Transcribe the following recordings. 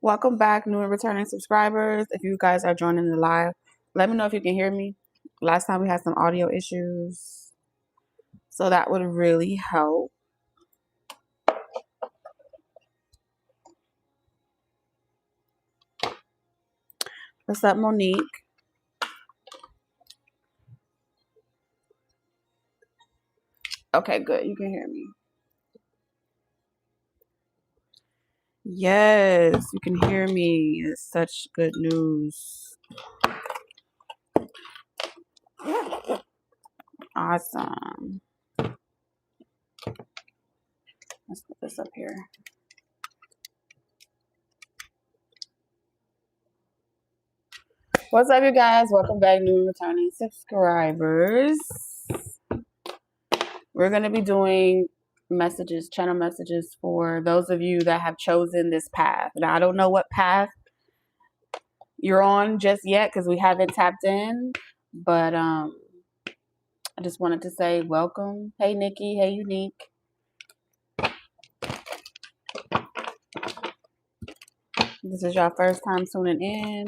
Welcome back, new and returning subscribers. If you guys are joining the live, let me know if you can hear me. Last time we had some audio issues, so that would really help. What's up, Monique? Okay, good. You can hear me. Yes, you can hear me. It's such good news. Awesome. Let's put this up here. What's up, you guys? Welcome back, new and returning subscribers. We're going to be doing messages, channel messages for those of you that have chosen this path. Now, I don't know what path you're on just yet because we haven't tapped in, but I just wanted to say welcome. Hey, Nikki. Hey, Unique. This is your first time tuning in.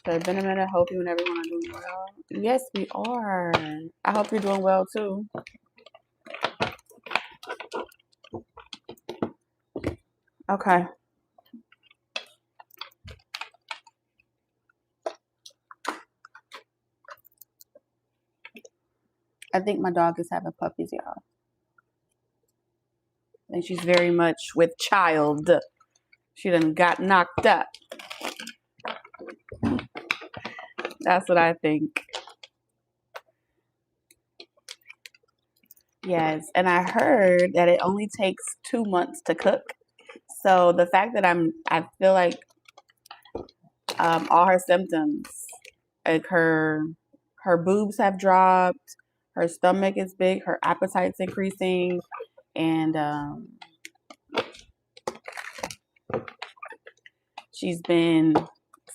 So it's been a minute. Hope you and everyone are doing well. Yes, we are. I hope you're doing well too. Okay. I think my dog is having puppies, y'all. And she's very much with child. She done got knocked up. That's what I think. Yes, and I heard that it only takes 2 months to cook. So the fact that I feel like all her symptoms, like her boobs have dropped, her stomach is big, her appetite's increasing, and she's been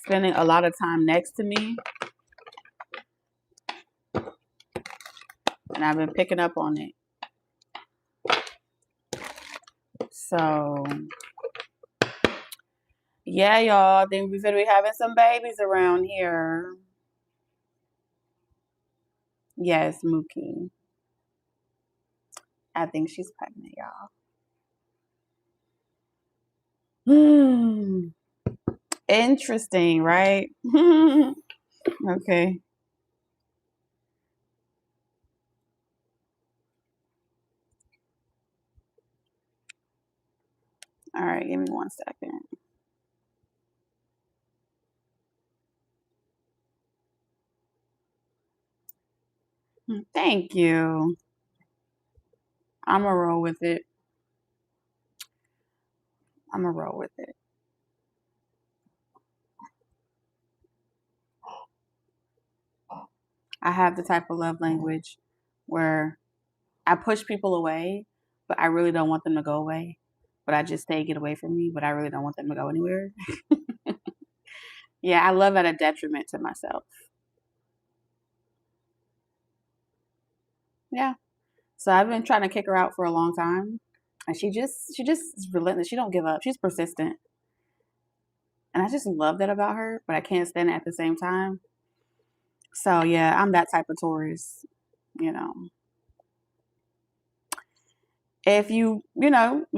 spending a lot of time next to me, and I've been picking up on it. So yeah, y'all, I think we said we having some babies around here. Yes, Mookie. I think she's pregnant, y'all. Interesting, right? Okay. All right, give me 1 second. Thank you. I'm gonna roll with it. I'm gonna roll with it. I have the type of love language where I push people away, but I really don't want them to go away. But I just say get away from me, but I really don't want them to go anywhere. Yeah, I love at a detriment to myself. Yeah. So I've been trying to kick her out for a long time. And she just is relentless. She don't give up. She's persistent. And I just love that about her, but I can't stand it at the same time. So yeah, I'm that type of Taurus, you know. If you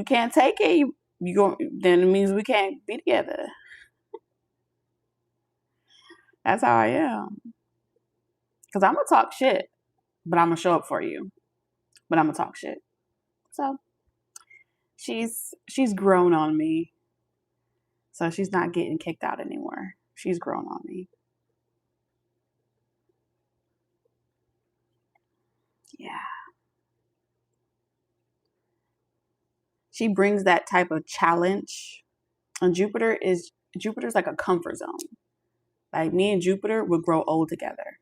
can't take it, then it means we can't be together. That's how I am. Because I'm going to talk shit, but I'm going to show up for you. But I'm going to talk shit. So she's grown on me. So she's not getting kicked out anymore. She's grown on me. Yeah. She brings that type of challenge. And Jupiter's like a comfort zone. Like me and Jupiter would grow old together.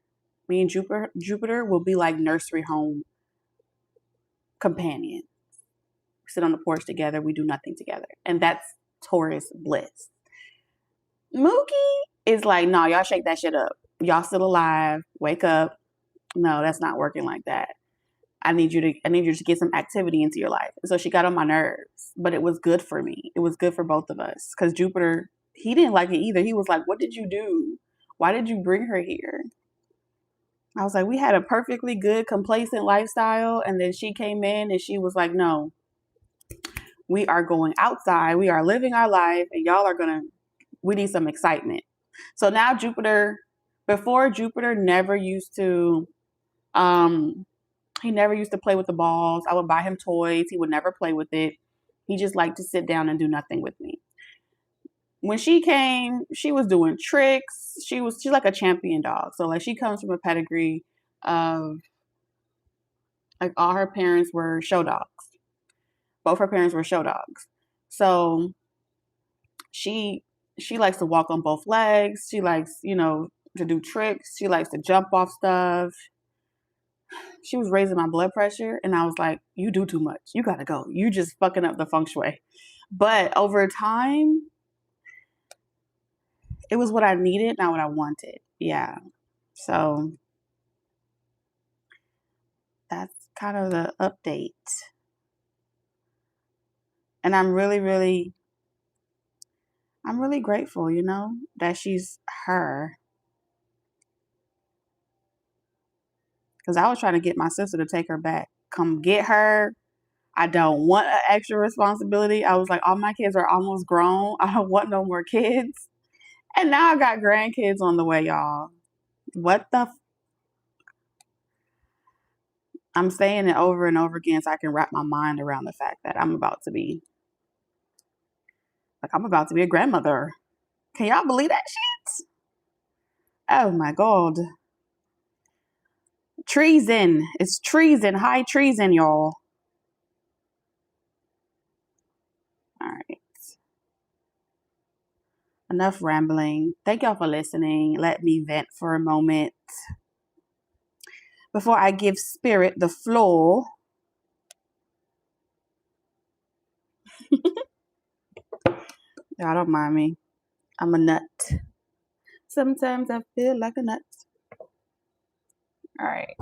Me and Jupiter will be like nursery home companions. We sit on the porch together. We do nothing together. And that's Taurus bliss. Mookie is like, no, y'all shake that shit up. Y'all still alive. Wake up. No, that's not working like that. I need you to get some activity into your life. So she got on my nerves, but it was good for me. It was good for both of us because Jupiter, he didn't like it either. He was like, what did you do? Why did you bring her here? I was like, we had a perfectly good, complacent lifestyle. And then she came in and she was like, no, we are going outside. We are living our life and y'all are we need some excitement. So now before Jupiter never used to, he never used to play with the balls. I would buy him toys. He would never play with it. He just liked to sit down and do nothing with me. When she came, she was doing tricks. She's like a champion dog. So like she comes from a pedigree of like all her parents were show dogs. Both her parents were show dogs. So she likes to walk on both legs. She likes, to do tricks. She likes to jump off stuff. She was raising my blood pressure and I was like, you do too much. You gotta go. You just fucking up the feng shui. But over time, it was what I needed, not what I wanted. Yeah. So that's kind of the update. And I'm really, really grateful, that she's her. Because I was trying to get my sister to take her back. Come get her. I don't want an extra responsibility. I was like, all my kids are almost grown. I don't want no more kids. And now I got grandkids on the way, y'all. What the? I'm saying it over and over again so I can wrap my mind around the fact that I'm about to be a grandmother. Can y'all believe that shit? Oh my God. Treason. It's treason. High treason, y'all. All right. Enough rambling. Thank y'all for listening. Let me vent for a moment before I give spirit the floor. Y'all don't mind me. I'm a nut. Sometimes I feel like a nut. All right.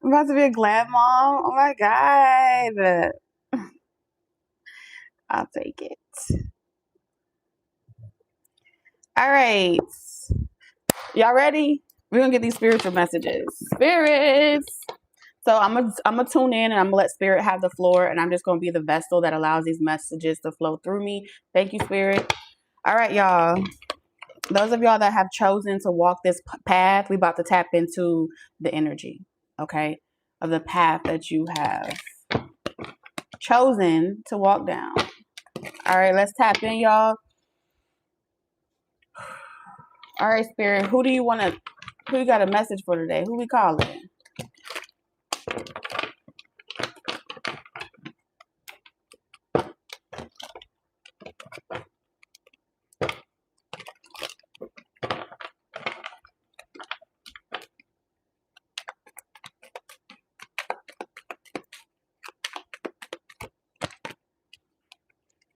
I'm about to be a glad mom. Oh my God. I'll take it. All right. Y'all ready? We're going to get these spiritual messages. Spirits. So I'm gonna tune in and I'm gonna let Spirit have the floor, and I'm just gonna be the vessel that allows these messages to flow through me. Thank you, Spirit. All right, y'all. Those of y'all that have chosen to walk this path, we about to tap into the energy, okay, of the path that you have chosen to walk down. All right, let's tap in, y'all. All right, Spirit, who you got a message for today? Who we calling?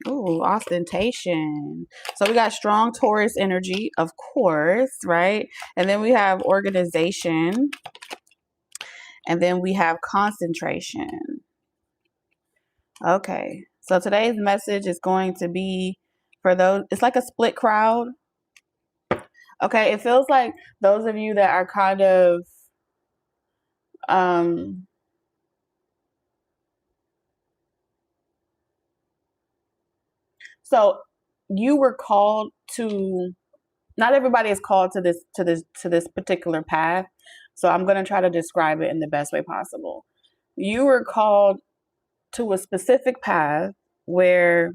Ooh, ostentation. So we got strong Taurus energy, of course, right? And then we have organization. And then we have concentration. Okay. So today's message is going to be for those, it's like a split crowd. Okay. It feels like those of you that are kind of, So you were called to, not everybody is called to this particular path. So I'm going to try to describe it in the best way possible. You were called to a specific path where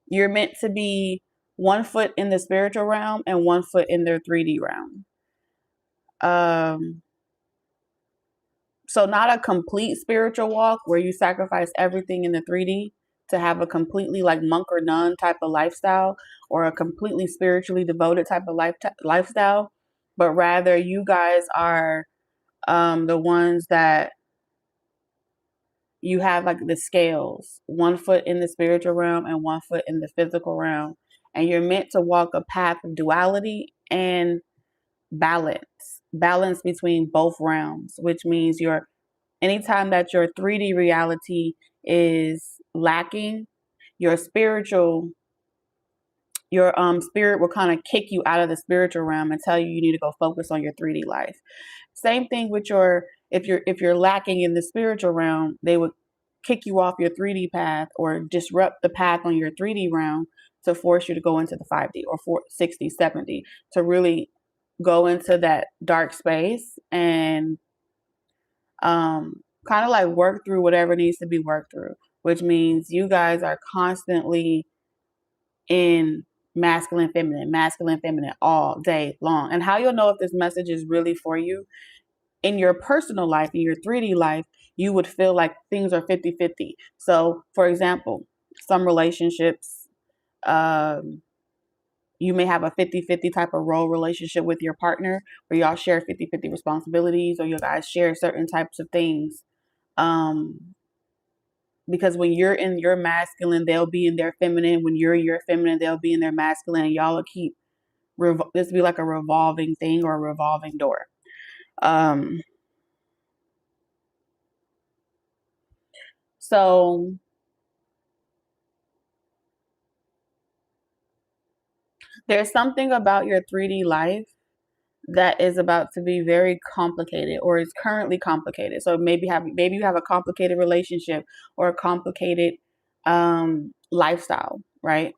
you're meant to be 1 foot in the spiritual realm and 1 foot in their 3D realm. So not a complete spiritual walk where you sacrifice everything in the 3D to have a completely like monk or nun type of lifestyle, or a completely spiritually devoted type of lifestyle, but rather you guys are the ones that you have like the scales, 1 foot in the spiritual realm and 1 foot in the physical realm. And you're meant to walk a path of duality and balance between both realms, which means anytime that your 3D reality is lacking, your spirit will kind of kick you out of the spiritual realm and tell you need to go focus on your 3D life. Same thing with if you're lacking in the spiritual realm, they would kick you off your 3D path or disrupt the path on your 3D realm to force you to go into the 5D or 60, 70 to really go into that dark space and kind of like work through whatever needs to be worked through, which means you guys are constantly in masculine, feminine all day long. And how you'll know if this message is really for you, in your personal life, in your 3D life, you would feel like things are 50-50. So for example, some relationships, you may have a 50-50 type of role relationship with your partner where y'all share 50-50 responsibilities, or you guys share certain types of things. Because when you're in your masculine, they'll be in their feminine. When you're in your feminine, they'll be in their masculine. And y'all will keep this will be like a revolving thing or a revolving door. So there's something about your 3D life that is about to be very complicated, or is currently complicated. So maybe you have a complicated relationship or a complicated lifestyle, right?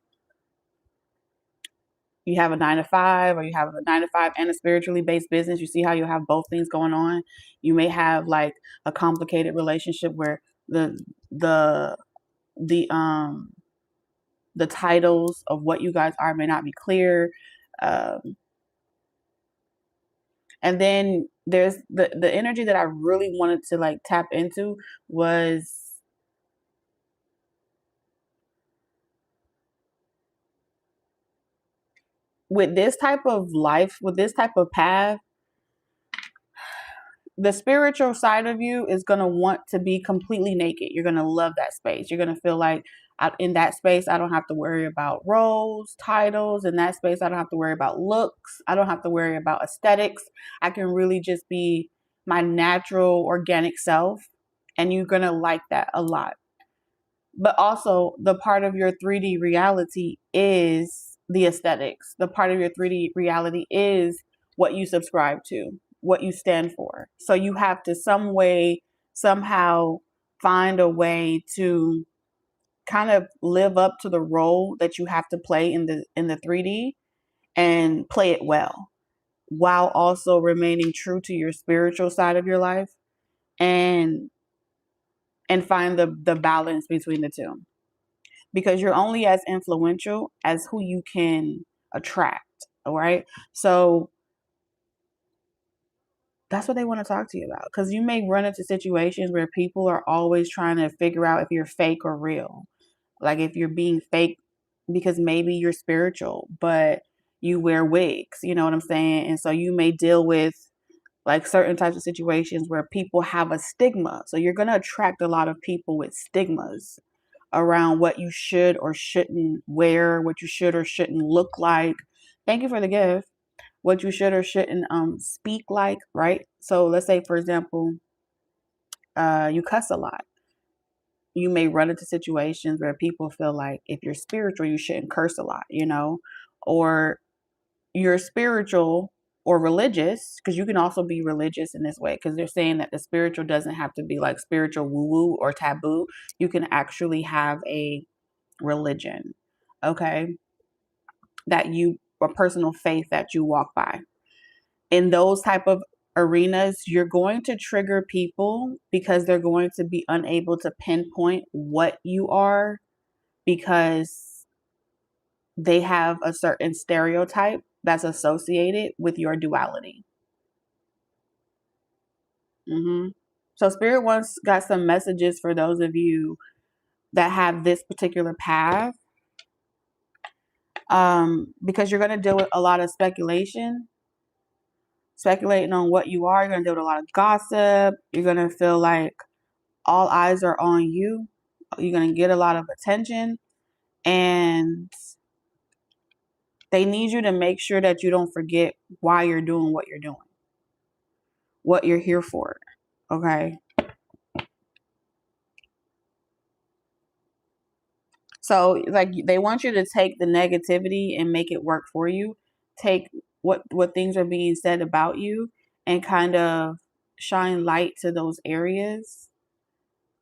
You have a 9 to 5, or you have a 9 to 5 and a spiritually based business. You see how you have both things going on. You may have like a complicated relationship where the the the titles of what you guys are may not be clear. And then there's the energy that I really wanted to like tap into was with this type of life, with this type of path, the spiritual side of you is going to want to be completely naked. You're going to love that space. You're going to feel like in that space, I don't have to worry about roles, titles. In that space, I don't have to worry about looks. I don't have to worry about aesthetics. I can really just be my natural, organic self. And you're going to like that a lot. But also, the part of your 3D reality is the aesthetics. The part of your 3D reality is what you subscribe to, what you stand for. So you have to somehow find a way to kind of live up to the role that you have to play in the 3D and play it well, while also remaining true to your spiritual side of your life, and find the balance between the two. Because you're only as influential as who you can attract. All right. So that's what they want to talk to you about. Because you may run into situations where people are always trying to figure out if you're fake or real. Like if you're being fake because maybe you're spiritual, but you wear wigs, you know what I'm saying? And so you may deal with like certain types of situations where people have a stigma. So you're going to attract a lot of people with stigmas around what you should or shouldn't wear, what you should or shouldn't look like. Thank you for the gift. What you should or shouldn't speak like, right? So let's say, for example, you cuss a lot. You may run into situations where people feel like if you're spiritual, you shouldn't curse a lot, you know, or you're spiritual or religious, because you can also be religious in this way, because they're saying that the spiritual doesn't have to be like spiritual woo woo or taboo. You can actually have a religion, okay, a personal faith that you walk by. In those type of arenas, you're going to trigger people because they're going to be unable to pinpoint what you are, because they have a certain stereotype that's associated with your duality. So Spirit once got some messages for those of you that have this particular path, because you're going to deal with a lot of speculating on what you are. You're going to deal with a lot of gossip. You're going to feel like all eyes are on you. You're going to get a lot of attention, and they need you to make sure that you don't forget why you're doing what you're doing, what you're here for. Okay. So like they want you to take the negativity and make it work for you. Take what things are being said about you and kind of shine light to those areas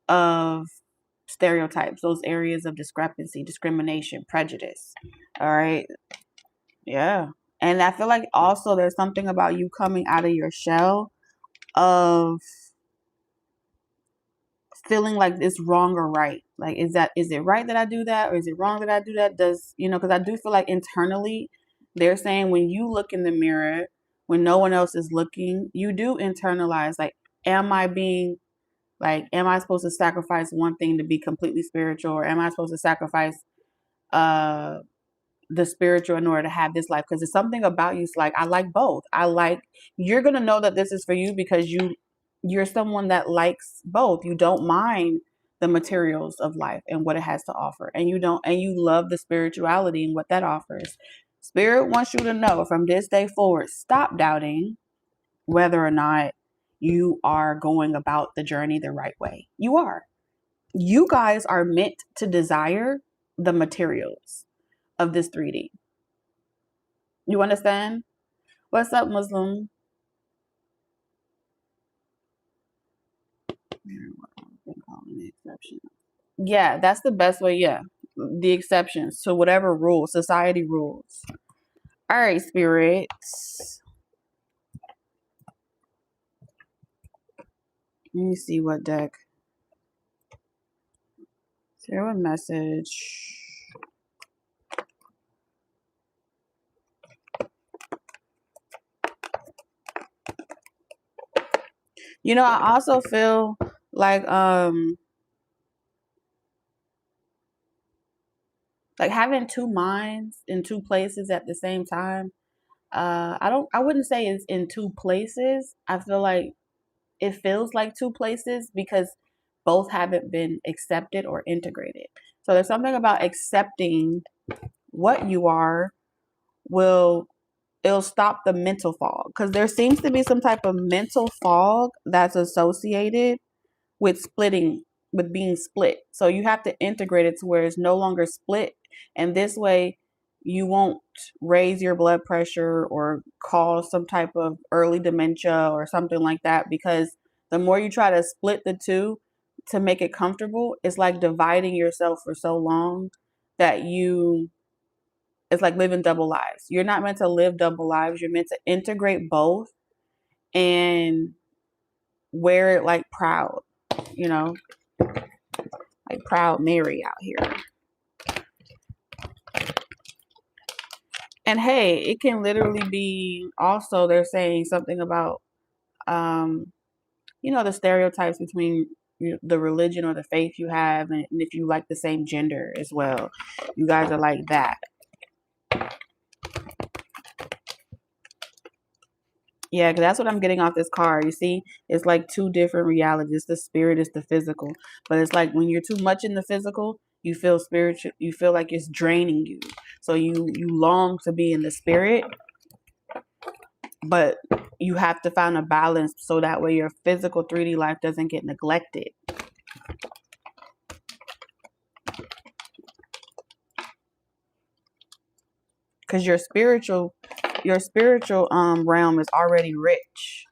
of stereotypes, those areas of discrepancy, discrimination, prejudice. All right. Yeah. And I feel like also there's something about you coming out of your shell of feeling like it's wrong or right. Like, is it right that I do that, or is it wrong that I do that? Because I do feel like internally they're saying when you look in the mirror, when no one else is looking, you do internalize, like, am I supposed to sacrifice one thing to be completely spiritual, or am I supposed to sacrifice the spiritual in order to have this life? Because it's something about you. It's like, I like both. You're going to know that this is for you because you're someone that likes both. You don't mind the materials of life and what it has to offer. And you love the spirituality and what that offers. Spirit wants you to know from this day forward, stop doubting whether or not you are going about the journey the right way. You are. You guys are meant to desire the materials of this 3D. You understand? What's up, Muslim? Yeah, that's the best way. Yeah, the exceptions to whatever rules, society rules. All right, spirits. Let me see what deck. Share a message. I also feel like having two minds in two places at the same time. I wouldn't say it's in two places. I feel like it feels like two places because both haven't been accepted or integrated. So there's something about accepting what you are it'll stop the mental fog, because there seems to be some type of mental fog that's associated with being split. So you have to integrate it to where it's no longer split, and this way you won't raise your blood pressure or cause some type of early dementia or something like that, because the more you try to split the two to make it comfortable, it's like dividing yourself for so long that it's like living double lives. You're not meant to live double lives. You're meant to integrate both and wear it like proud, like proud Mary out here. And hey, it can literally be also, they're saying something about, the stereotypes between the religion or the faith you have, and if you like the same gender as well. You guys are like that. Yeah, because that's what I'm getting off this card. You see, it's like two different realities. The spirit is the physical. But it's like when you're too much in the physical, you feel spiritual. You feel like it's draining you. So you long to be in the spirit, but you have to find a balance so that way your physical 3D life doesn't get neglected. Because your spiritual realm is already rich.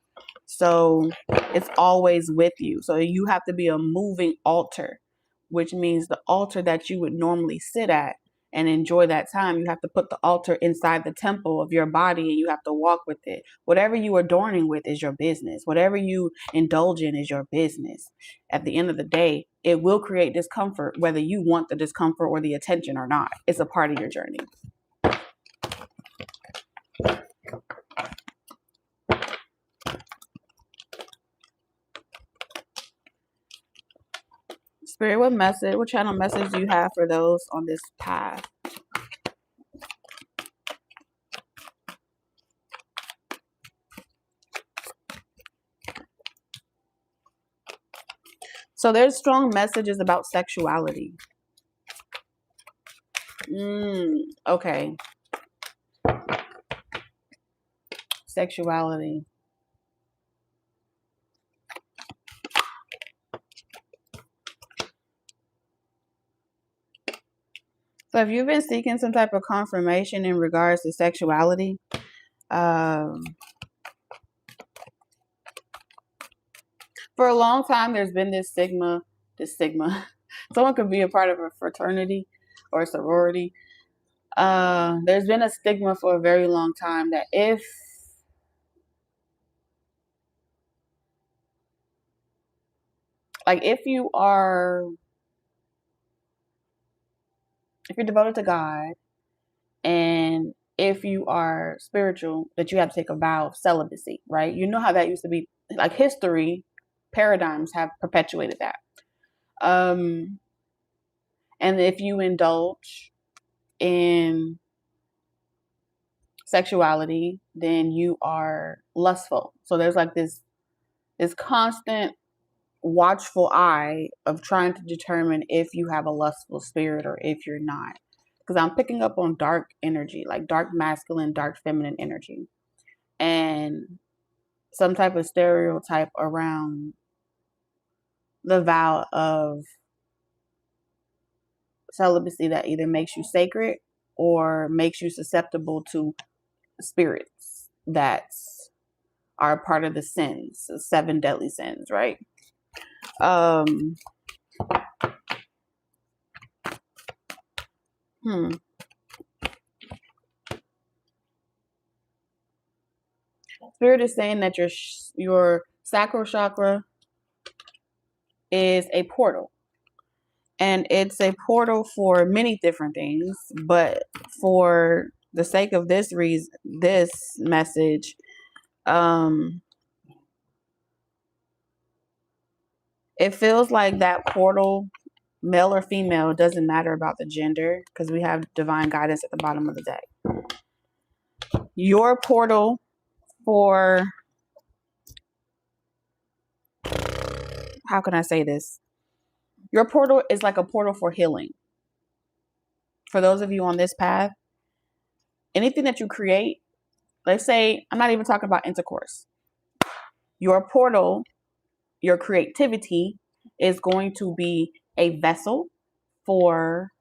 So it's always with you. So you have to be a moving altar which means the altar that you would normally sit at and enjoy that time, you have to put the altar inside the temple of your body and you have to walk with it. Whatever you are adorning with is your business. Whatever you indulge in is your business. At the end of the day, it will create discomfort, whether you want the discomfort or the attention or not. It's a part of your journey. Spirit, what channel message do you have for those on this path? So there's strong messages about sexuality. Okay. Sexuality. So if you've been seeking some type of confirmation in regards to sexuality, for a long time, there's been this stigma. Someone could be a part of a fraternity or a sorority. There's been a stigma for a very long time that if you're devoted to God and if you are spiritual, that you have to take a vow of celibacy, right? You know how that used to be, like history, paradigms have perpetuated that. And if you indulge in sexuality, then you are lustful. So there's like this constant watchful eye of trying to determine if you have a lustful spirit or if you're not. Because I'm picking up on dark energy, like dark masculine, dark feminine energy, and some type of stereotype around the vow of celibacy that either makes you sacred or makes you susceptible to spirits that are a part of the sins, the 7 deadly sins, right? Spirit is saying that your sacral chakra is a portal. And it's a portal for many different things, but for the sake of this message, it feels like that portal, male or female, doesn't matter about the gender, because we have divine guidance at the bottom of the deck. Your portal for, how can I say this? Your portal is like a portal for healing. For those of you on this path, anything that you create, let's say, I'm not even talking about intercourse. Your portal, your creativity is going to be a vessel for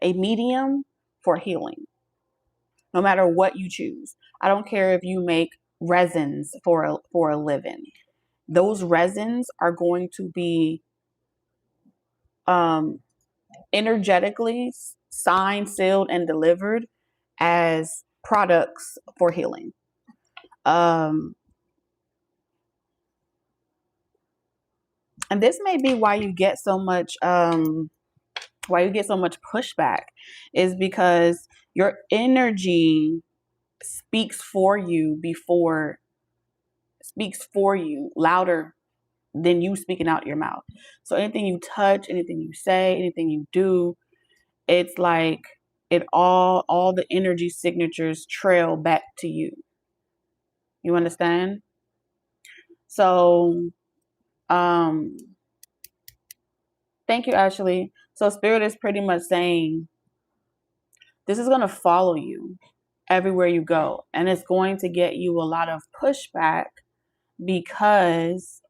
a medium for healing. No matter what you choose. I don't care if you make resins for a living. Those resins are going to be energetically signed, sealed, and delivered as products for healing. And this may be why you get so much pushback, is because your energy speaks for you louder than you speaking out your mouth. So anything you touch, anything you say, anything you do, it's like all the energy signatures trail back to you. You understand? So thank you, Ashley. So Spirit is pretty much saying this is going to follow you everywhere you go, and it's going to get you a lot of pushback because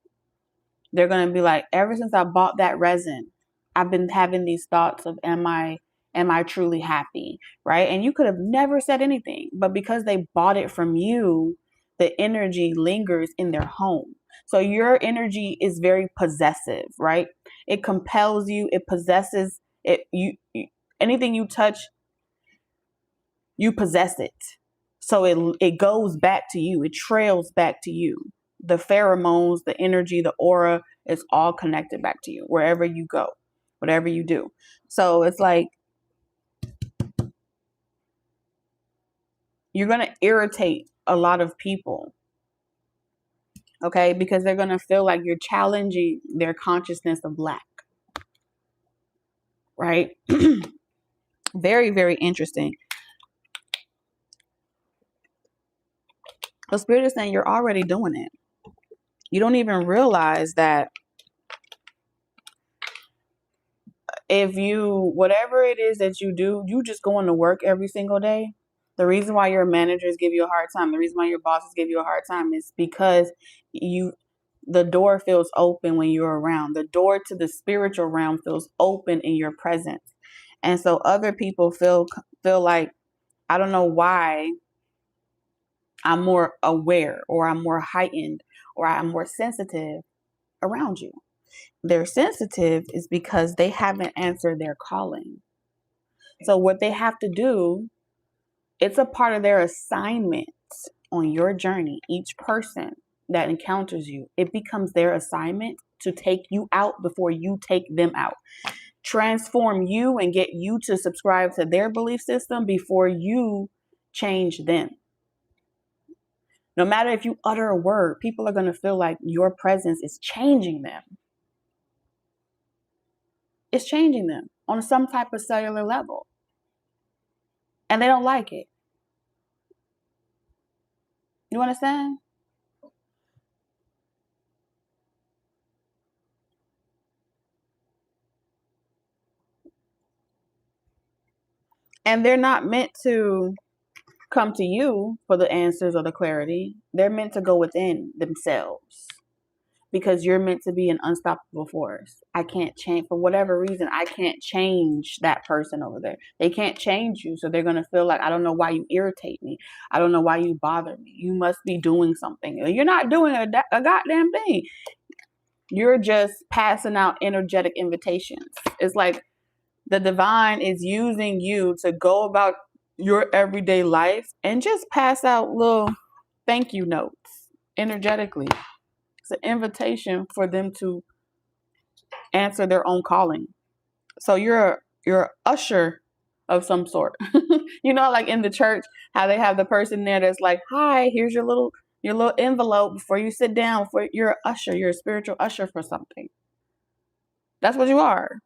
they're going to be like, ever since I bought that resin, I've been having these thoughts of, am I truly happy? Right? And you could have never said anything, but because they bought it from you, the energy lingers in their home. So your energy is very possessive, right? It compels you, it possesses it. Anything you touch, you possess it. So it goes back to you. It trails back to you. The pheromones, the energy, the aura is all connected back to you wherever you go, whatever you do. So it's like you're going to irritate a lot of people, okay? Because they're going to feel like you're challenging their consciousness of lack, right? Very, very interesting. The spirit is saying you're already doing it. You don't even realize that if you, whatever it is that you do, you just going to work every single day. The reason why your managers give you a hard time, the reason why your bosses give you a hard time is because the door feels open when you're around. The door to the spiritual realm feels open in your presence. And so other people feel like, I don't know why I'm more aware or I'm more heightened or I'm more sensitive around you. They're sensitive is because they haven't answered their calling. So what they have to do, it's a part of their assignment on your journey. Each person that encounters you, it becomes their assignment to take you out before you take them out. Transform you and get you to subscribe to their belief system before you change them. No matter if you utter a word, people are going to feel like your presence is changing them. It's changing them on some type of cellular level. And they don't like it. You understand? And they're not meant to come to you for the answers or the clarity. They're meant to go within themselves because you're meant to be an unstoppable force. I can't change, for whatever reason, I can't change that person over there. They can't change you. So they're going to feel like, I don't know why you irritate me. I don't know why you bother me. You must be doing something. You're not doing a goddamn thing. You're just passing out energetic invitations. It's like the divine is using you to go about your everyday life and just pass out little thank you notes energetically. It's an invitation for them to answer their own calling. So you're an usher of some sort. Like in the church, how they have the person there that's like, hi, here's your little envelope before you sit down. You're an usher, you're a spiritual usher for something. That's what you are.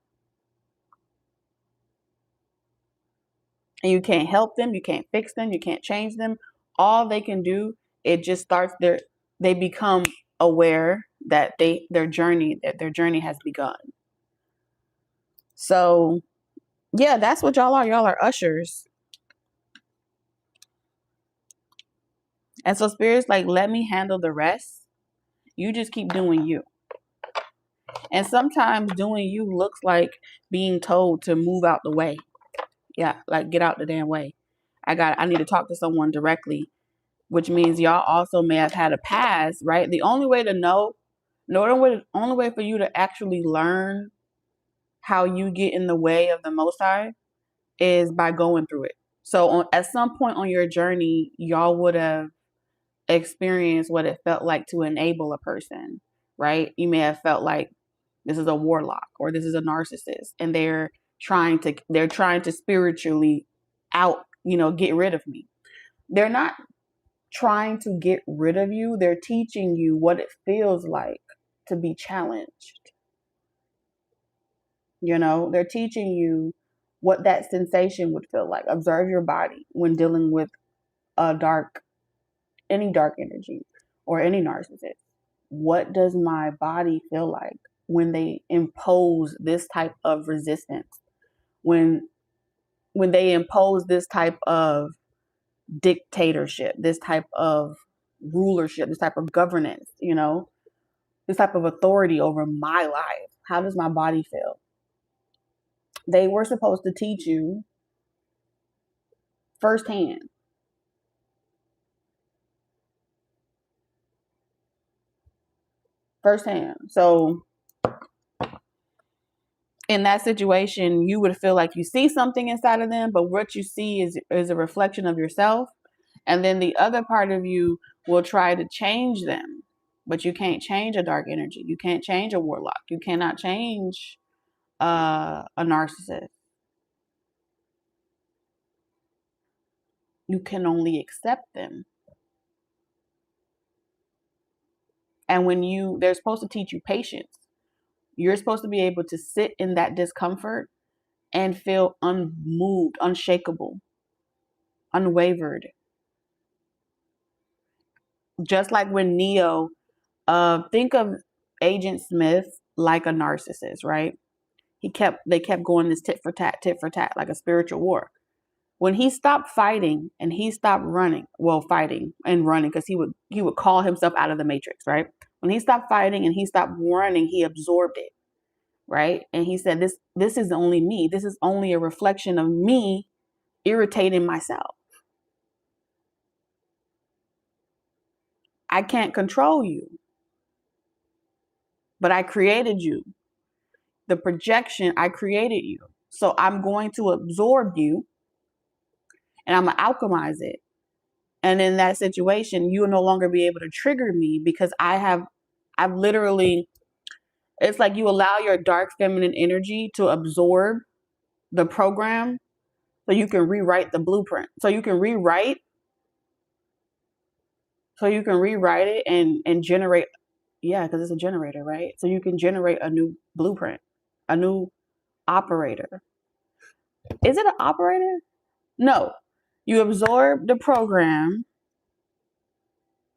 And you can't help them, you can't fix them, you can't change them. All they can do, it just starts they become aware that their journey has begun. So yeah, that's what y'all are. Y'all are ushers. And so spirit's like, let me handle the rest. You just keep doing you. And sometimes doing you looks like being told to move out the way. Yeah, like get out the damn way. I need to talk to someone directly, which means y'all also may have had a past, right? The only way to know, only way for you to actually learn how you get in the way of the Most High is by going through it. So at some point on your journey, y'all would have experienced what it felt like to enable a person, right? You may have felt like this is a warlock or this is a narcissist, and they're trying to spiritually get rid of me. They're not trying to get rid of you. They're teaching you what it feels like to be challenged. They're teaching you what that sensation would feel like. Observe your body when dealing with any dark energy or any narcissist. What does my body feel like when they impose this type of resistance? When they impose this type of dictatorship, this type of rulership, this type of governance, this type of authority over my life. How does my body feel? They were supposed to teach you firsthand. firsthand. So in that situation, you would feel like you see something inside of them, but what you see is a reflection of yourself. And then the other part of you will try to change them. But you can't change a dark energy. You can't change a warlock. You cannot change a narcissist. You can only accept them. And they're supposed to teach you patience. You're supposed to be able to sit in that discomfort and feel unmoved, unshakable, unwavered. Just like when Neo, think of Agent Smith like a narcissist, right? They kept going this tit for tat, like a spiritual war. When he stopped fighting and he stopped running, well, fighting and running, because he would call himself out of the matrix, right? When he stopped fighting and he stopped running, he absorbed it, right? And he said, this is only me. This is only a reflection of me irritating myself. I can't control you, but I created you. The projection, I created you. So I'm going to absorb you and I'm going to alchemize it. And in that situation, you will no longer be able to trigger me because I've literally, it's like you allow your dark feminine energy to absorb the program so you can rewrite the blueprint. So you can rewrite it and generate, yeah, because it's a generator, right? So you can generate a new blueprint, a new operator. Is it an operator? No. You absorb the program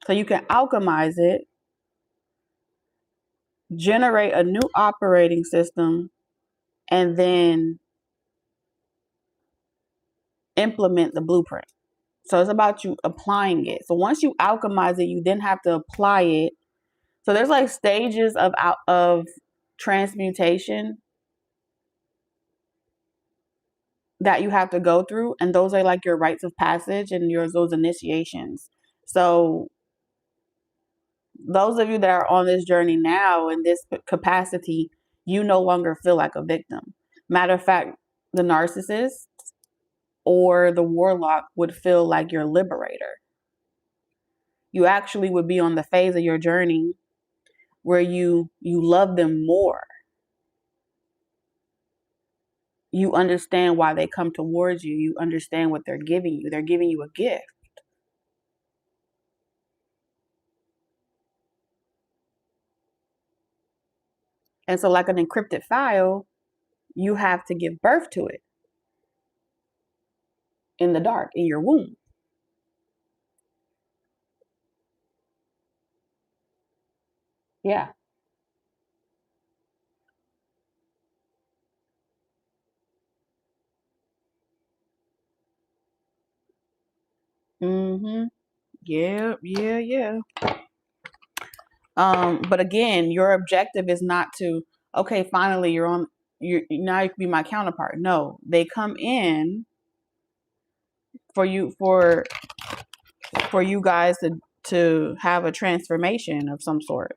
so you can alchemize it, generate a new operating system, and then implement the blueprint. So it's about you applying it. So once you alchemize it, you then have to apply it. So there's like stages of transmutation that you have to go through, and those are like your rites of passage and those initiations. So those of you that are on this journey now in this capacity, you no longer feel like a victim. Matter of fact, the narcissist or the warlock would feel like your liberator. You actually would be on the phase of your journey where you love them more. You understand why they come towards you. You understand what they're giving you. They're giving you a gift. And so like an encrypted file, you have to give birth to it in the dark, in your womb. Yeah. Mm-hmm. Yeah. But again, your objective is not to, okay, finally you now you can be my counterpart. No, they come in for you guys to have a transformation of some sort.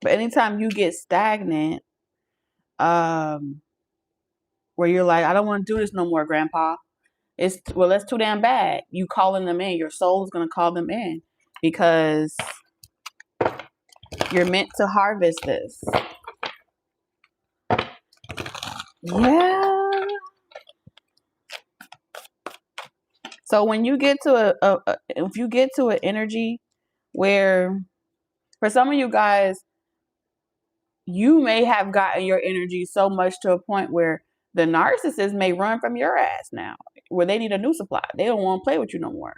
But anytime you get stagnant, where you're like, I don't want to do this no more, Grandpa. That's too damn bad. You calling them in. Your soul is gonna call them in because you're meant to harvest this. Yeah. So when you get to if you get to an energy where, for some of you guys, you may have gotten your energy so much to a point where the narcissist may run from your ass now, where they need a new supply. They don't want to play with you no more.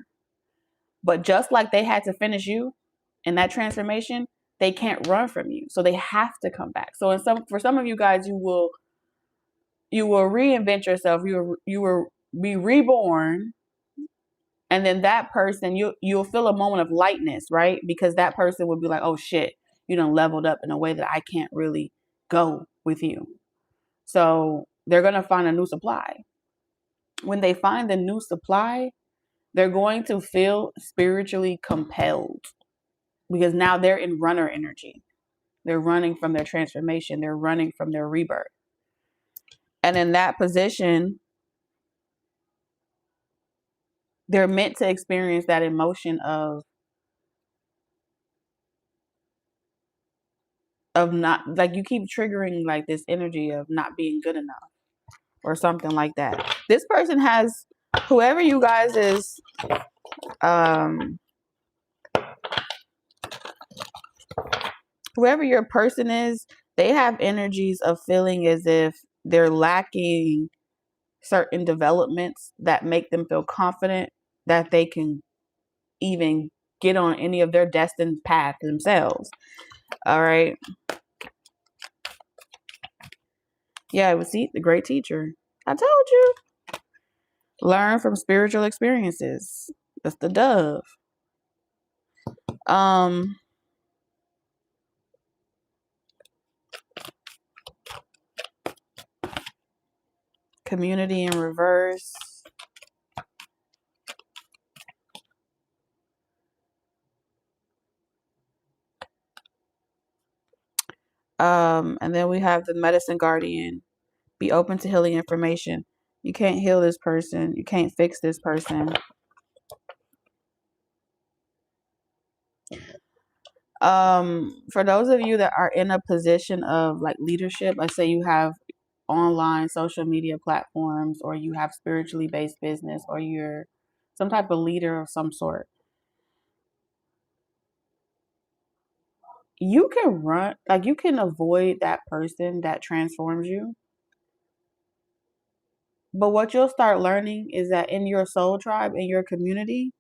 But just like they had to finish you in that transformation, they can't run from you. So they have to come back. So for some of you guys, you will reinvent yourself. You will be reborn. And then that person, you'll feel a moment of lightness, right? Because that person would be like, oh shit, you done leveled up in a way that I can't really go with you. So they're going to find a new supply. When they find the new supply, They're going to feel spiritually compelled because now they're in runner energy. They're running from their transformation. They're running from their rebirth. And in that position, they're meant to experience that emotion of not, like, you keep triggering like this energy of not being good enough or something like that. This person has, whoever you guys is, whoever your person is, they have energies of feeling as if they're lacking certain developments that make them feel confident that they can even get on any of their destined path themselves. All right. Yeah, see, the great teacher. I told you. Learn from spiritual experiences. That's the dove. Community in reverse. And then we have the medicine guardian. Be open to healing information. You can't heal this person. You can't fix this person. For those of you that are in a position of like leadership, let's say you have online social media platforms, or you have spiritually based business, or you're some type of leader of some sort, you can run, like, you can avoid that person that transforms you. But what you'll start learning is that in your soul tribe, in your community,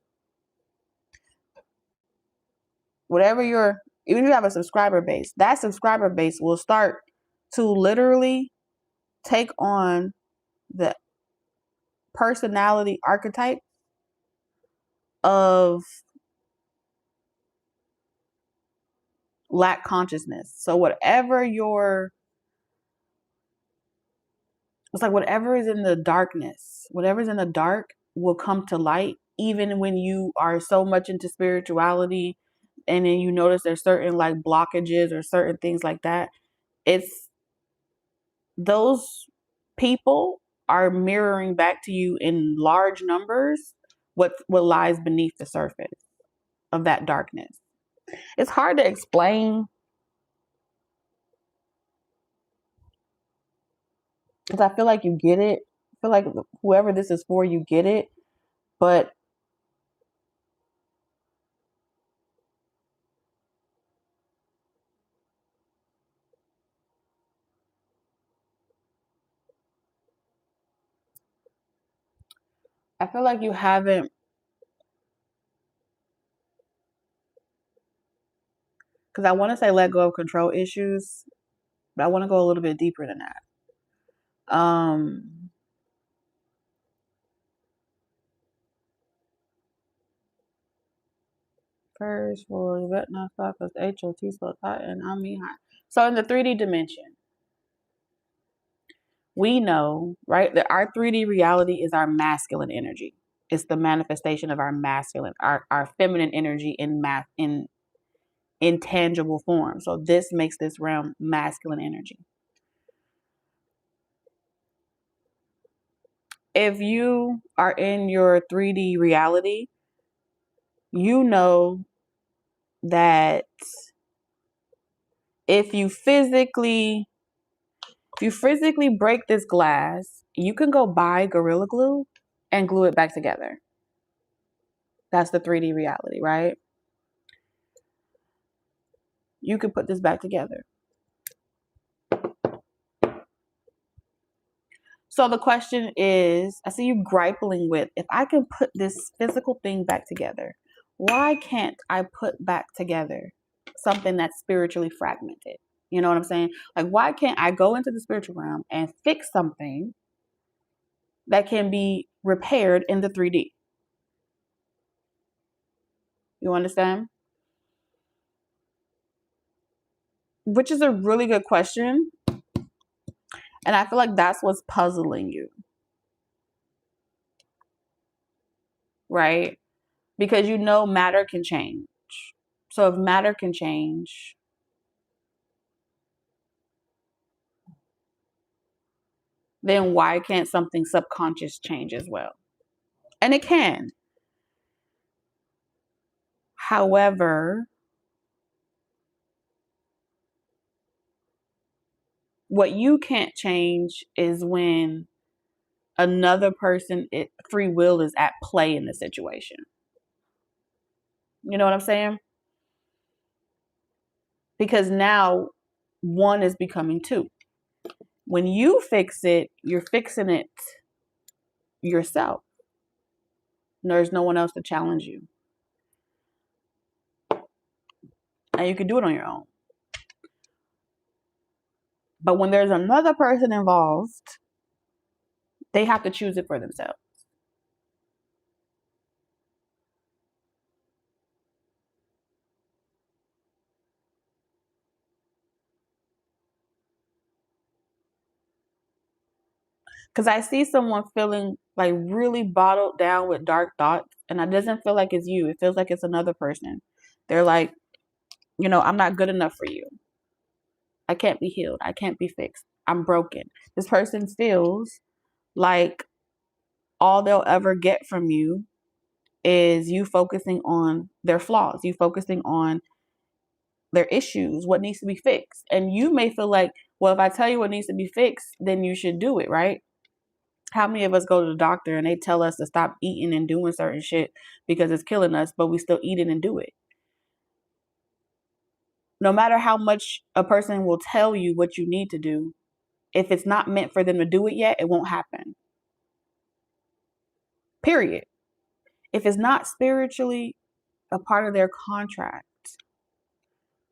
whatever your, even if you have a subscriber base, that subscriber base will start to literally take on the personality archetype of lack consciousness. So whatever your, it's like whatever is in the darkness, whatever's in the dark will come to light, even when you are so much into spirituality, and then you notice there's certain like blockages or certain things like that. It's those people are mirroring back to you in large numbers what lies beneath the surface of that darkness. It's hard to explain because I feel like you get it. I feel like whoever this is for, you get it. But I feel like you haven't, because I want to say let go of control issues, but I want to go a little bit deeper than that. First for Vietnam Focus, HOT spelled hot and I mean hot. So in the 3D dimension, we know, right, that our 3D reality is our masculine energy. It's the manifestation of our masculine, our feminine energy in intangible form. So this makes this realm masculine energy. If you are in your 3D reality, you know that if you physically break this glass, you can go buy Gorilla Glue and glue it back together. That's the 3D reality, right? You can put this back together. So the question is, I see you grappling with, if I can put this physical thing back together, why can't I put back together something that's spiritually fragmented? You know what I'm saying? Like, why can't I go into the spiritual realm and fix something that can be repaired in the 3D? You understand? Which is a really good question. And I feel like that's what's puzzling you. right? Because you know matter can change. So if matter can change, then why can't something subconscious change as well? And it can. However, what you can't change is when another person, free will is at play in the situation. You know what I'm saying? Because now one is becoming two. When you fix it, you're fixing it yourself. There's no one else to challenge you. And you can do it on your own. But when there's another person involved, they have to choose it for themselves. Because I see someone feeling like really bottled down with dark thoughts, and it doesn't feel like it's you. It feels like it's another person. They're like, I'm not good enough for you. I can't be healed. I can't be fixed. I'm broken. This person feels like all they'll ever get from you is you focusing on their flaws, you focusing on their issues, what needs to be fixed. And you may feel like, well, if I tell you what needs to be fixed, then you should do it, right? How many of us go to the doctor and they tell us to stop eating and doing certain shit because it's killing us, but we still eat it and do it? No matter how much a person will tell you what you need to do, if it's not meant for them to do it yet, it won't happen. Period. If it's not spiritually a part of their contract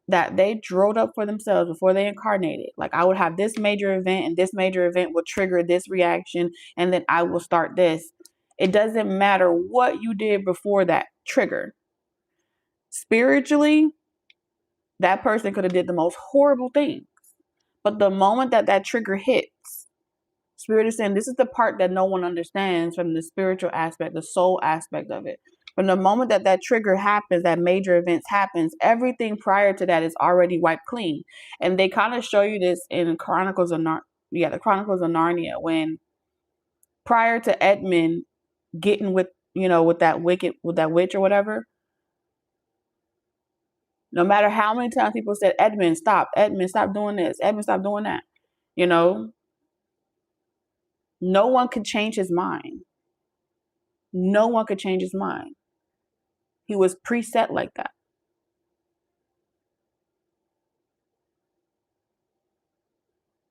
that they drew up for themselves before they incarnated, like I would have this major event and this major event will trigger this reaction and then I will start this. It doesn't matter what you did before that trigger. Spiritually, that person could have did the most horrible things. But the moment that that trigger hits, Spirit is saying this is the part that no one understands from the spiritual aspect, the soul aspect of it. From the moment that that trigger happens, that major events happens, everything prior to that is already wiped clean. And they kind of show you this in Chronicles of the Chronicles of Narnia, when prior to Edmund getting with with that witch or whatever, no matter how many times people said, Edmund, stop doing this, Edmund, stop doing that, no one could change his mind. No one could change his mind. He was preset like that.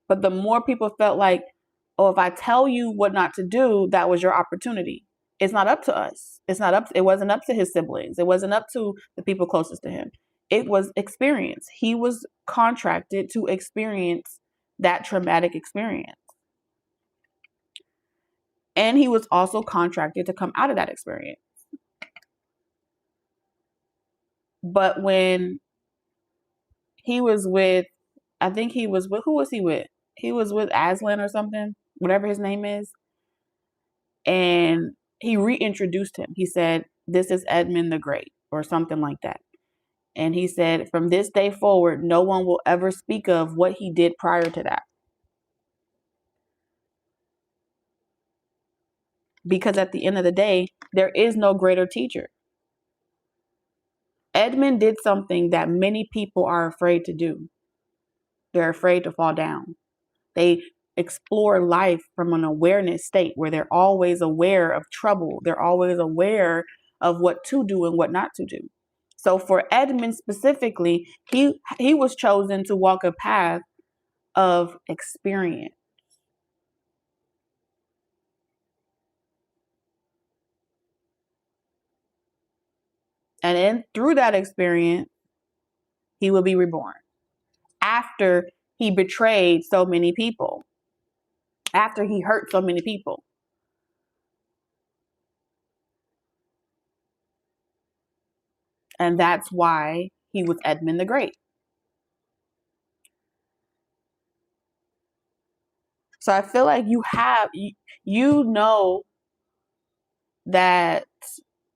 But the more people felt like, oh, if I tell you what not to do, that was your opportunity. It's not up to us. It wasn't up to his siblings. It wasn't up to the people closest to him. It was experience. He was contracted to experience that traumatic experience. And he was also contracted to come out of that experience. But when he was with, I think he was with, who was he with? He was with Aslan or something, whatever his name is. And he reintroduced him. He said, this is Edmund the Great or something like that. And he said, from this day forward, no one will ever speak of what he did prior to that. Because at the end of the day, there is no greater teacher. Edmund did something that many people are afraid to do. They're afraid to fall down. They explore life from an awareness state where they're always aware of trouble. They're always aware of what to do and what not to do. So for Edmund specifically, he was chosen to walk a path of experience. And through that experience, he will be reborn. After he betrayed so many people, after he hurt so many people. And that's why he was Edmund the Great. So I feel like you know that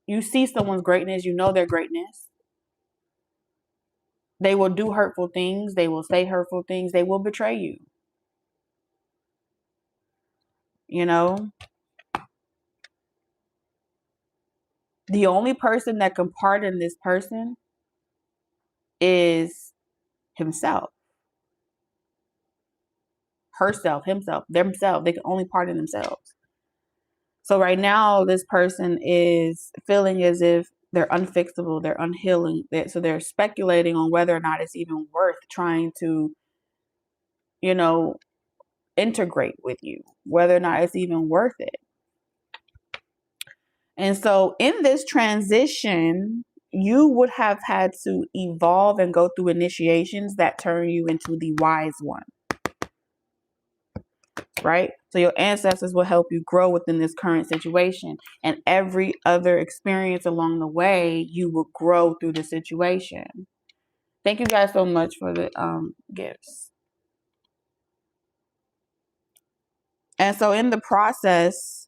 you see someone's greatness, you know their greatness. They will do hurtful things. They will say hurtful things. They will betray you. You know? The only person that can pardon this person is himself. Herself, himself, themselves. They can only pardon themselves. So right now, this person is feeling as if they're unfixable, they're unhealing. So they're speculating on whether or not it's even worth trying to, you know, integrate with you, whether or not it's even worth it. And so in this transition, you would have had to evolve and go through initiations that turn you into the wise one. Right? So your ancestors will help you grow within this current situation. And every other experience along the way, you will grow through the situation. Thank you guys so much for the gifts. And so in the process,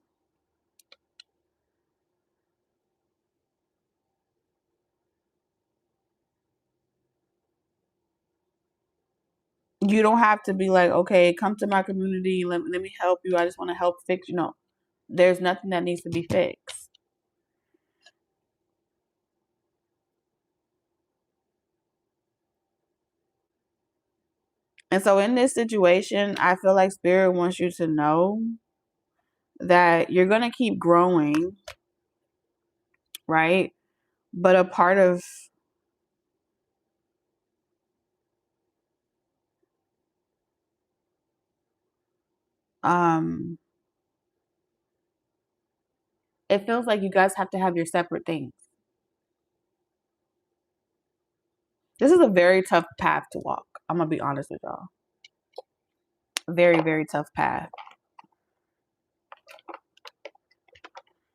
you don't have to be like, okay, come to my community. Let me help you. I just want to help fix you. No, there's nothing that needs to be fixed. And so in this situation, I feel like Spirit wants you to know that you're going to keep growing, right? But a part of it feels like you guys have to have your separate things. This is a very tough path to walk. I'm going to be honest with y'all. Very, very tough path.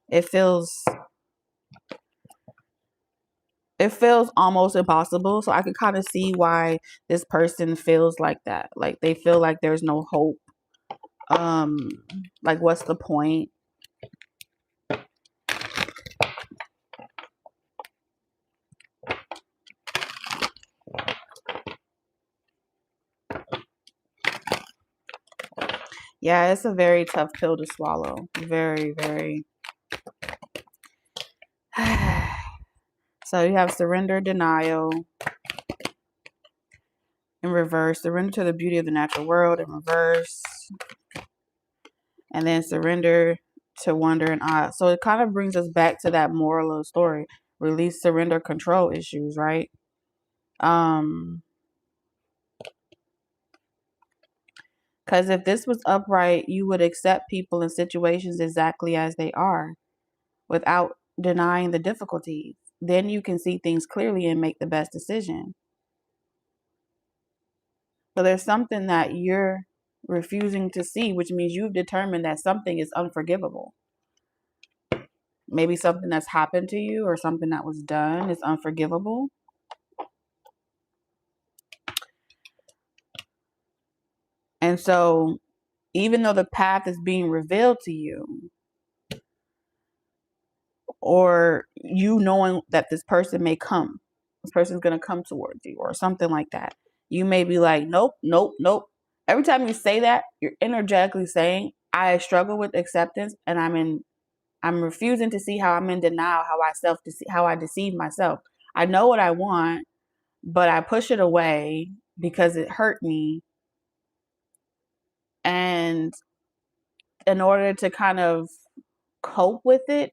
It feels almost impossible. So I can kind of see why this person feels like that. Like they feel like there's no hope. Like what's the point? Yeah, it's a very tough pill to swallow. Very, very. So you have surrender, denial in reverse, surrender to the beauty of the natural world in reverse, and then surrender to wonder and awe. So it kind of brings us back to that moral of the story. Release, surrender, control issues, right? Because if this was upright, you would accept people and situations exactly as they are without denying the difficulties. Then you can see things clearly and make the best decision. So there's something that you're refusing to see, which means you've determined that something is unforgivable. Maybe something that's happened to you or something that was done is unforgivable. And so even though the path is being revealed to you, or you knowing that this person may come, this person's going to come towards you or something like that, you may be like, nope, nope, nope. Every time you say that, you're energetically saying, I struggle with acceptance and I'm refusing to see how I'm in denial, how I deceive myself. I know what I want, but I push it away because it hurt me. And in order to kind of cope with it,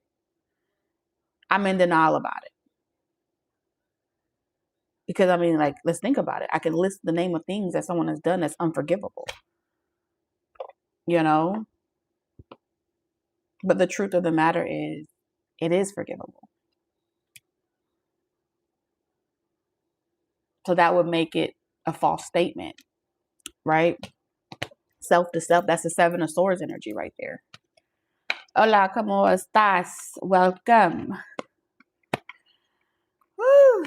I'm in denial about it. Because I mean, like, let's think about it. I can list the name of things that someone has done that's unforgivable. You know? But the truth of the matter is, it is forgivable. So that would make it a false statement, right? Self to self, that's the Seven of Swords energy right there. Hola, ¿cómo estás? Welcome. Woo.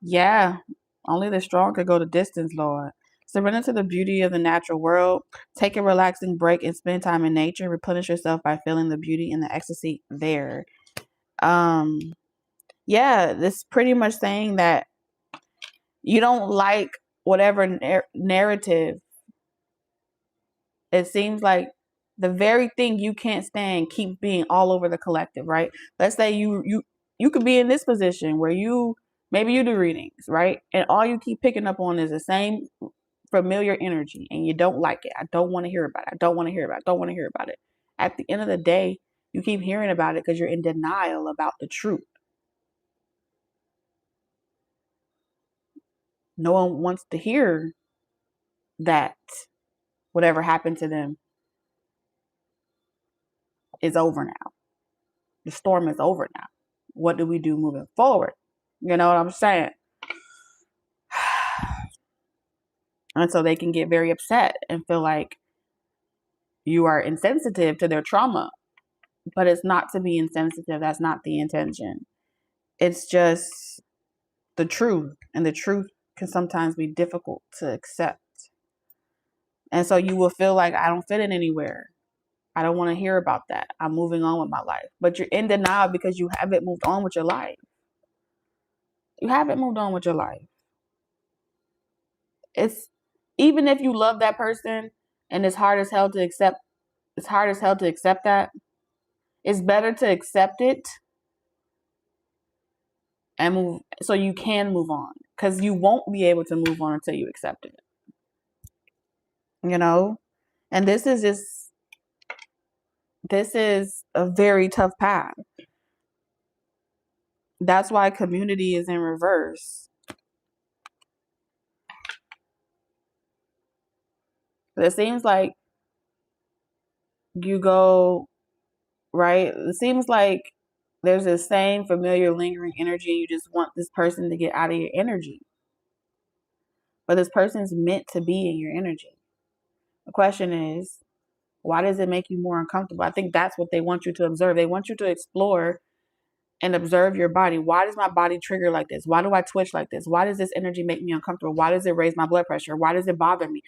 Yeah, only the strong could go the distance, Lord. Surrender to the beauty of the natural world. Take a relaxing break and spend time in nature. Replenish yourself by feeling the beauty and the ecstasy there. Yeah, this pretty much saying that you don't like whatever narrative. It seems like the very thing you can't stand keep being all over the collective, right? Let's say you could be in this position where maybe you do readings, right? And all you keep picking up on is the same familiar energy, and you don't like it. I don't want to hear about it. I don't want to hear about it. I don't want to hear about it. At the end of the day, you keep hearing about it because you're in denial about the truth. No one wants to hear that whatever happened to them is over now. The storm is over now. What do we do moving forward? You know what I'm saying? And so they can get very upset and feel like you are insensitive to their trauma. But it's not to be insensitive. That's not the intention. It's just the truth. And the truth can sometimes be difficult to accept. And so you will feel like, I don't fit in anywhere. I don't want to hear about that. I'm moving on with my life. But you're in denial because you haven't moved on with your life. You haven't moved on with your life. It's even if you love that person and it's hard as hell to accept that. It's better to accept it and move so you can move on, because you won't be able to move on until you accept it. You know? And this is a very tough path. That's why community is in reverse. It seems like you go, right? It seems like there's this same familiar lingering energy. You just want this person to get out of your energy. But this person's meant to be in your energy. The question is, why does it make you more uncomfortable? I think that's what they want you to observe. They want you to explore and observe your body. Why does my body trigger like this? Why do I twitch like this? Why does this energy make me uncomfortable? Why does it raise my blood pressure? Why does it bother me?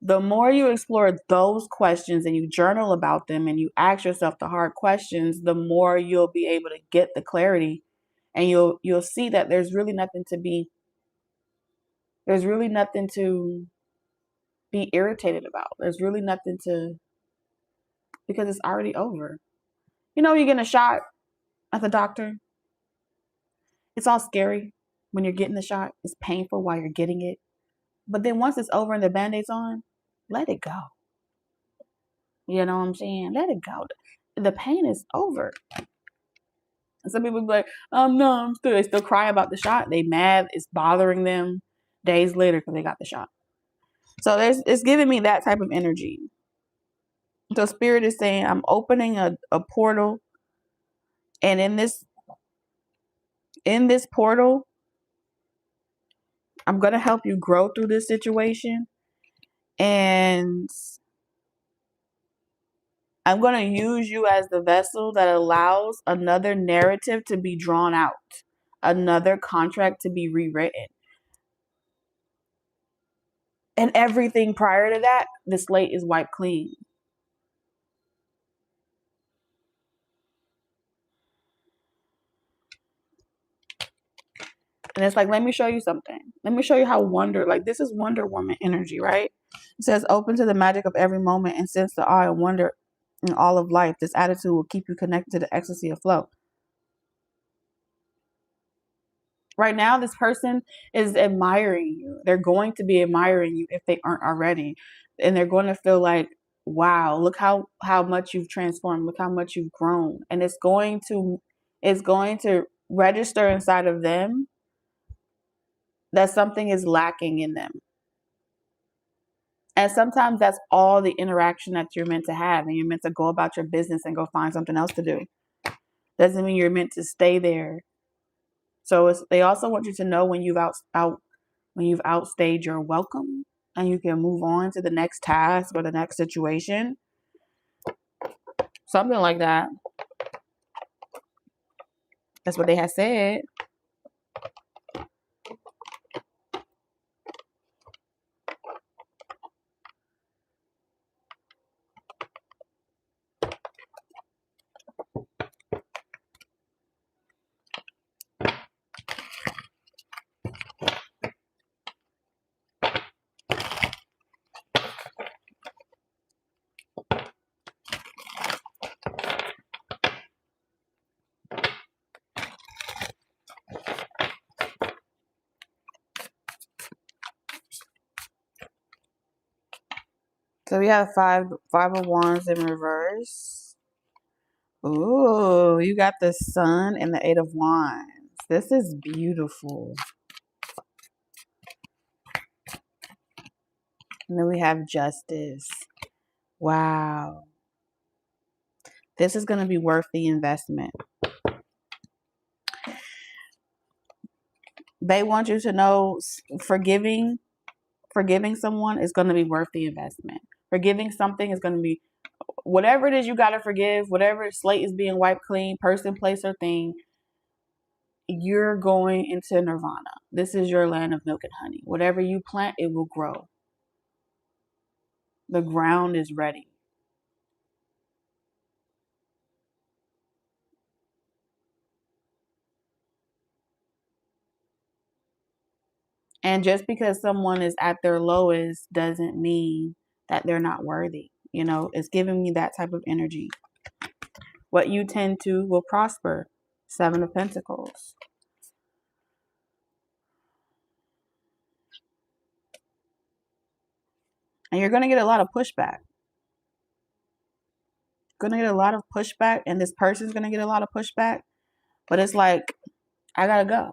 The more you explore those questions and you journal about them and you ask yourself the hard questions, the more you'll be able to get the clarity, and you'll see that there's really nothing to be irritated about. There's really nothing because it's already over. You know, you're getting a shot at the doctor. It's all scary when you're getting the shot. It's painful while you're getting it. But then once it's over and the band-aid's on, let it go. You know what I'm saying? Let it go. The pain is over. And some people be like, no, I'm still. They still cry about the shot. They mad. It's bothering them days later because they got the shot. So it's giving me that type of energy. So Spirit is saying, I'm opening a portal. And in this portal, I'm going to help you grow through this situation. And I'm going to use you as the vessel that allows another narrative to be drawn out, another contract to be rewritten. And everything prior to that, the slate is wiped clean. And it's like, let me show you something. Let me show you how this is Wonder Woman energy, right? It says, open to the magic of every moment and sense the awe and wonder in all of life. This attitude will keep you connected to the ecstasy of flow. Right now, this person is admiring you. They're going to be admiring you if they aren't already. And they're going to feel like, wow, look how much you've transformed. Look how much you've grown. And it's going to register inside of them that something is lacking in them. And sometimes that's all the interaction that you're meant to have. And you're meant to go about your business and go find something else to do. Doesn't mean you're meant to stay there. So they also want you to know when you've outstayed your welcome and you can move on to the next task or the next situation. Something like that. That's what they had said. So we have five of wands in reverse. Ooh, you got the sun and the 8 of wands. This is beautiful. And then we have justice. Wow. This is going to be worth the investment. They want you to know forgiving someone is going to be worth the investment. Forgiving something is going to be, whatever it is you got to forgive, whatever slate is being wiped clean, person, place, or thing, you're going into nirvana. This is your land of milk and honey. Whatever you plant, it will grow. The ground is ready. And just because someone is at their lowest doesn't mean that they're not worthy. You know, it's giving me that type of energy. What you tend to will prosper. 7 of Pentacles. And you're going to get a lot of pushback. Going to get a lot of pushback, and this person's going to get a lot of pushback. But it's like, I got to go.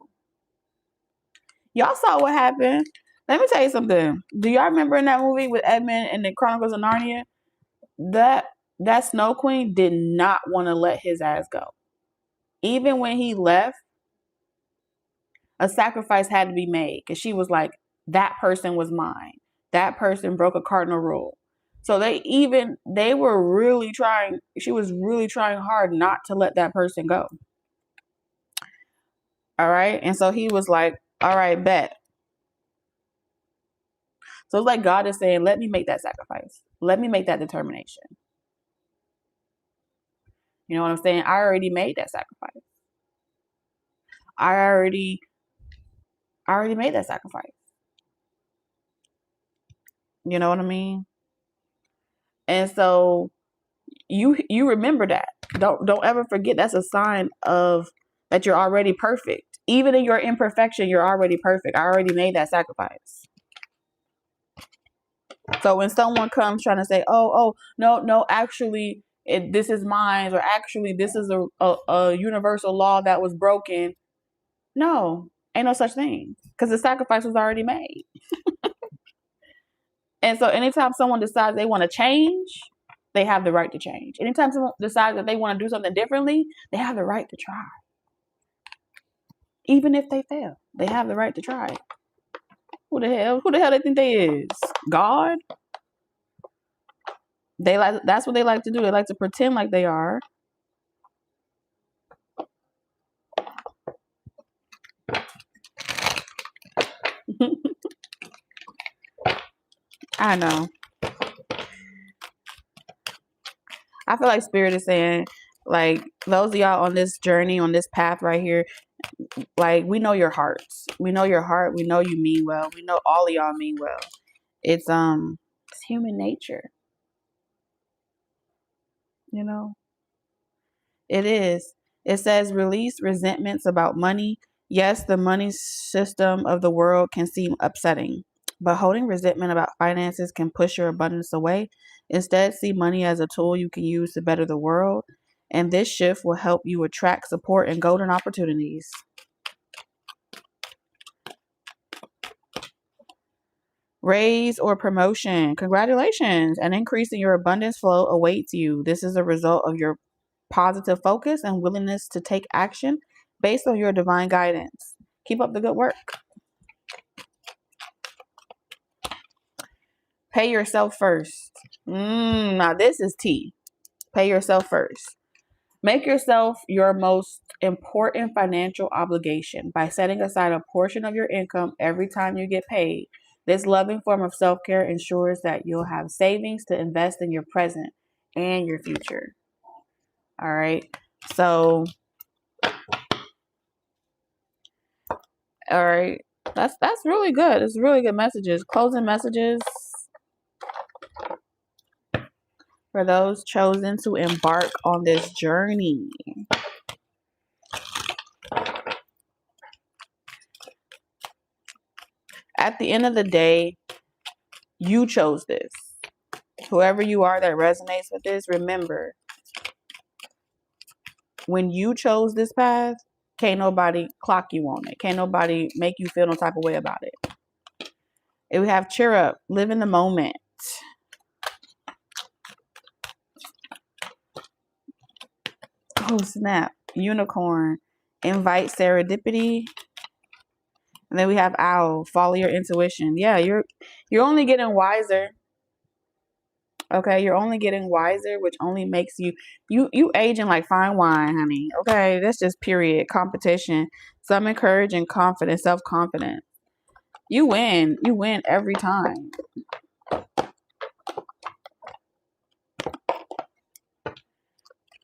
Y'all saw what happened. Let me tell you something. Do y'all remember in that movie with Edmund and the Chronicles of Narnia? That Snow Queen did not want to let his ass go. Even when he left, a sacrifice had to be made because she was like, that person was mine. That person broke a cardinal rule. So they were really trying, she was really trying hard not to let that person go. All right. And so he was like, all right, bet. So it's like God is saying, let me make that sacrifice. Let me make that determination. You know what I'm saying? I already made that sacrifice. I already made that sacrifice. You know what I mean? And so you remember that. Don't ever forget that's a sign of that you're already perfect. Even in your imperfection, you're already perfect. I already made that sacrifice. So when someone comes trying to say, oh, no, actually, this is mine, or actually, this is a universal law that was broken. No, ain't no such thing, because the sacrifice was already made. And so anytime someone decides they want to change, they have the right to change. Anytime someone decides that they want to do something differently, they have the right to try. Even if they fail, they have the right to try. Who the hell they think they is? God? That's what they like to do. They like to pretend like they are. I know. I feel like Spirit is saying, like, those of y'all on this journey, on this path right here, like, we know your hearts. We know your heart. We know you mean well. We know all of y'all mean well. It's human nature. You know? It is. It says release resentments about money. Yes, the money system of the world can seem upsetting, but holding resentment about finances can push your abundance away. Instead, see money as a tool you can use to better the world, and this shift will help you attract support and golden opportunities. Raise or promotion. Congratulations. An increase in your abundance flow awaits you. This is a result of your positive focus and willingness to take action based on your divine guidance. Keep up the good work. Pay yourself first. Now this is tea. Pay yourself first. Make yourself your most important financial obligation by setting aside a portion of your income every time you get paid. This loving form of self-care ensures that you'll have savings to invest in your present and your future. All right. So, all right. That's really good. It's really good messages. Closing messages for those chosen to embark on this journey. At the end of the day, you chose this. Whoever you are that resonates with this, remember, when you chose this path, can't nobody clock you on it. Can't nobody make you feel no type of way about it. And we have cheer up, live in the moment. Oh snap, unicorn, invite serendipity. And then we have owl, follow your intuition. Yeah, you're only getting wiser. Okay, you're only getting wiser, which only makes you aging like fine wine, honey. Okay, that's just period. Competition, some encouraging confidence, self-confidence. You win every time.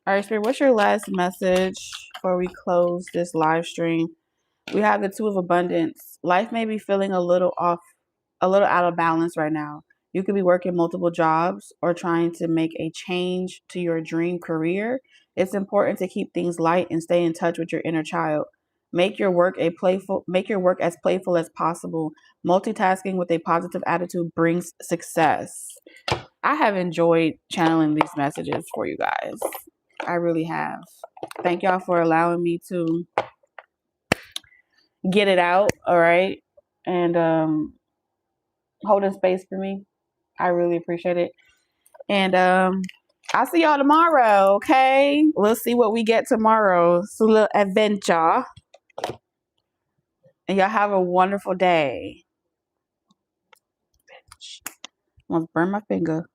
All right, Spirit, what's your last message before we close this live stream? We have the Two of Abundance. Life may be feeling a little off, a little out of balance right now. You could be working multiple jobs or trying to make a change to your dream career. It's important to keep things light and stay in touch with your inner child. Make your work as playful as possible. Multitasking with a positive attitude brings success. I have enjoyed channeling these messages for you guys. I really have. Thank y'all for allowing me to get it out, all right? And holding space for me. I really appreciate it. And I'll see y'all tomorrow, okay? We'll see what we get tomorrow. It's a little adventure. And y'all have a wonderful day. Almost burned my finger.